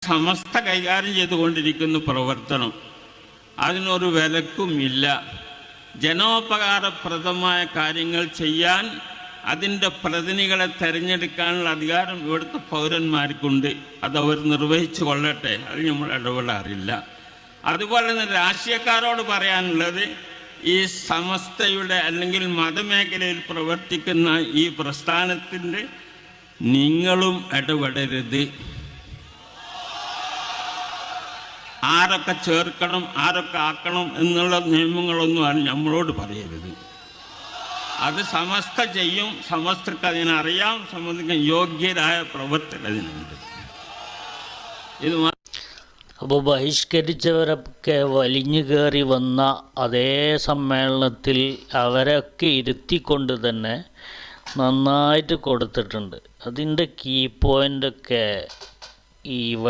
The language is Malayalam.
സമസ്ത കൈകാര്യം ചെയ്തുകൊണ്ടിരിക്കുന്ന പ്രവർത്തനം അതിനൊരു വിലക്കുമില്ല. ജനോപകാരപ്രദമായ കാര്യങ്ങൾ ചെയ്യാൻ അതിൻ്റെ പ്രതിനിധികളെ തിരഞ്ഞെടുക്കാനുള്ള അധികാരം ഇവിടുത്തെ പൗരന്മാർക്കുണ്ട്. അതവർ നിർവഹിച്ചു കൊള്ളട്ടെ, അത് നമ്മൾ ഇടപെടാറില്ല. അതുപോലെ തന്നെ രാഷ്ട്രീയക്കാരോട് പറയാനുള്ളത്, ഈ സമസ്തയുടെ അല്ലെങ്കിൽ മതമേഖലയിൽ പ്രവർത്തിക്കുന്ന ഈ പ്രസ്ഥാനത്തിൻ്റെ നിങ്ങളും ഇടപെടരുത്. ആരൊക്കെ ചേർക്കണം ആരൊക്കെ ആക്കണം എന്നുള്ള നിയമങ്ങളൊന്നും നമ്മളോട് പറയരുത്. അത് സമസ്ത ചെയ്യും, സമസ്തക്ക് അതിനറിയാം, സമസ്തക്ക് യോഗ്യരായ പ്രവർത്തകർ അതിനുണ്ട്. ഇത് അപ്പോൾ ബഹിഷ്കരിച്ചവരൊക്കെ വലിഞ്ഞു കയറി വന്ന അതേ സമ്മേളനത്തിൽ അവരൊക്കെ ഇരുത്തിക്കൊണ്ട് തന്നെ നന്നായിട്ട് കൊടുത്തിട്ടുണ്ട്. അതിൻ്റെ കീ പോയിൻ്റൊക്കെ ഈ